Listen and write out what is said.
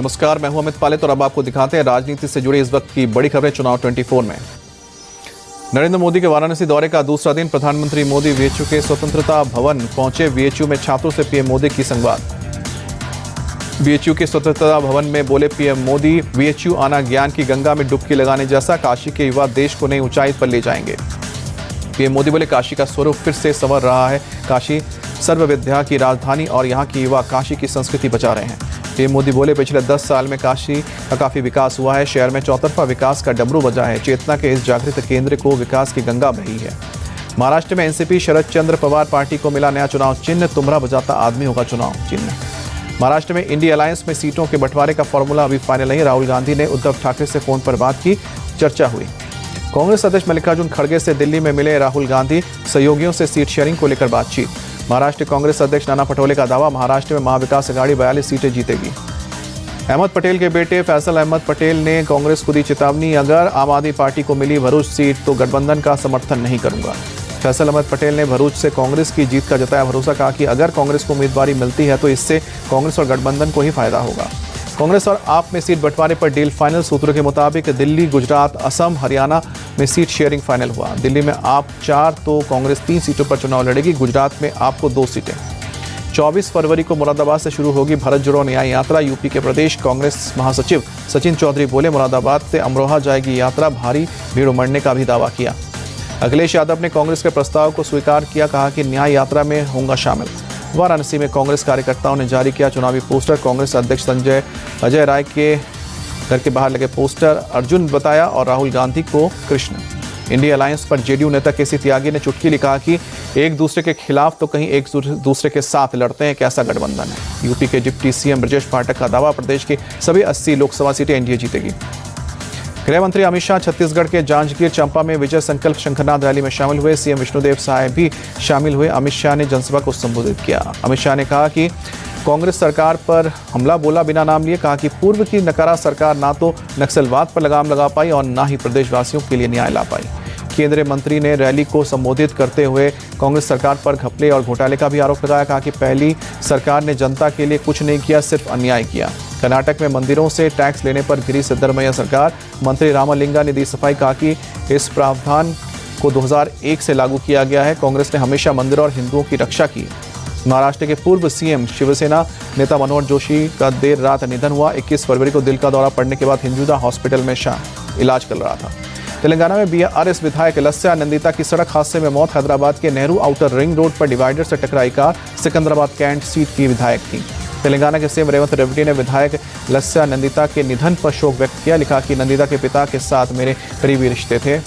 नमस्कार, मैं हूं अमित पालेत और अब आपको दिखाते हैं राजनीति से जुड़ी इस वक्त की बड़ी खबरें चुनाव 24 में। नरेंद्र मोदी के वाराणसी दौरे का दूसरा दिन। प्रधानमंत्री मोदी वीएचयू के स्वतंत्रता भवन पहुंचे। वीएचयू में छात्रों से पीएम मोदी की संवाद। वीएचयू के स्वतंत्रता भवन में बोले पीएम मोदी, वीएचयू आना ज्ञान की गंगा में डुबकी लगाने जैसा। काशी के युवा देश को नई ऊंचाई पर ले जाएंगे। पीएम मोदी बोले, काशी का स्वरूप फिर से संवर रहा है। काशी सर्वविद्या की राजधानी और यहाँ के युवा काशी की संस्कृति बचा रहे हैं। पीएम मोदी बोले, पिछले 10 साल में काशी का काफी विकास हुआ है। शहर में चौतरफा विकास का डमरू बजा है। चेतना के इस जागृत केंद्र को विकास की गंगा बही है। महाराष्ट्र में एनसीपी शरद चंद्र पवार पार्टी को मिला नया चुनाव चिन्ह। तुमरा बजाता आदमी होगा चुनाव चिन्ह। महाराष्ट्र में इंडिया अलायंस में सीटों के बंटवारे का फॉर्मूला अभी फाइनल नहीं। राहुल गांधी ने उद्धव ठाकरे से फोन पर बात की, चर्चा हुई। कांग्रेस अध्यक्ष मल्लिकार्जुन खड़गे से दिल्ली में मिले राहुल गांधी। सहयोगियों से सीट शेयरिंग को लेकर बातचीत। महाराष्ट्र कांग्रेस अध्यक्ष नाना पटोले का दावा, महाराष्ट्र में महाविकास अघाड़ी 42 सीटें जीतेगी। अहमद पटेल के बेटे फैसल अहमद पटेल ने कांग्रेस को दी चेतावनी, अगर आम आदमी पार्टी को मिली भरूच सीट तो गठबंधन का समर्थन नहीं करूंगा। फैसल अहमद पटेल ने भरूच से कांग्रेस की जीत का जताया भरोसा। कहा कि अगर कांग्रेस को उम्मीदवारी मिलती है तो इससे कांग्रेस और गठबंधन को ही फायदा होगा। कांग्रेस और आप में सीट बंटवारे पर डील फाइनल। सूत्रों के मुताबिक दिल्ली, गुजरात, असम, हरियाणा में सीट शेयरिंग फाइनल हुआ। दिल्ली में आप 4 तो कांग्रेस 3 सीटों पर चुनाव लड़ेगी। गुजरात में आपको 2 सीटें। 24 फरवरी को मुरादाबाद से शुरू होगी भारत जोड़ो न्याय यात्रा। यूपी के प्रदेश कांग्रेस महासचिव सचिन चौधरी बोले, मुरादाबाद से अमरोहा जाएगी यात्रा। भारी भीड़ उमड़ने का भी दावा किया। अखिलेश यादव ने कांग्रेस के प्रस्ताव को स्वीकार किया। कहा कि न्याय यात्रा में होगा शामिल। वाराणसी में कांग्रेस कार्यकर्ताओं ने जारी किया चुनावी पोस्टर। कांग्रेस अध्यक्ष अजय राय के घर के बाहर लगे पोस्टर अर्जुन बताया और राहुल गांधी को कृष्ण। इंडिया अलायंस पर जेडीयू नेता केसी त्यागी ने चुटकी लिखा कि एक दूसरे के खिलाफ तो कहीं एक दूसरे के साथ लड़ते हैं, कैसा गठबंधन है। यूपी के डिप्टी सीएम ब्रजेश पाठक का दावा, प्रदेश की सभी 80 लोकसभा सीटें एनडीए जीतेगी। गृह मंत्री अमित शाह छत्तीसगढ़ के जांजगीर चांपा में विजय संकल्प शंखनाद रैली में शामिल हुए। सीएम विष्णुदेव साय भी शामिल हुए। अमित शाह ने जनसभा को संबोधित किया। अमित शाह ने कहा कि कांग्रेस सरकार पर हमला बोला बिना नाम लिए। कहा कि पूर्व की नकारा सरकार ना तो नक्सलवाद पर लगाम लगा पाई और ना ही प्रदेशवासियों के लिए न्याय ला पाई। केंद्रीय मंत्री ने रैली को संबोधित करते हुए कांग्रेस सरकार पर घपले और घोटाले का भी आरोप लगाया। कहा कि पहली सरकार ने जनता के लिए कुछ नहीं किया, सिर्फ अन्याय किया। कर्नाटक में मंदिरों से टैक्स लेने पर गिरी सिद्धरमैया सरकार। मंत्री रामलिंगा ने दी सफाई। कहा कि इस प्रावधान को 2001 से लागू किया गया है। कांग्रेस ने हमेशा मंदिरों और हिंदुओं की रक्षा की। महाराष्ट्र के पूर्व सीएम शिवसेना नेता मनोहर जोशी का देर रात निधन हुआ। 21 फरवरी को दिल का दौरा पड़ने के बाद हिंदुजा हॉस्पिटल में इलाज चल रहा था। तेलंगाना में बीआरएस विधायक लस्या नंदिता की सड़क हादसे में मौत। हैदराबाद के नेहरू आउटर रिंग रोड पर डिवाइडर से टकराई कार। सिकंदराबाद कैंट सीट की विधायक थी। तेलंगाना के सीएम रेवंत रेड्डी ने विधायक लस्या नंदिता के निधन पर शोक व्यक्त किया। लिखा कि नंदिता के पिता के साथ मेरे करीबी रिश्ते थे।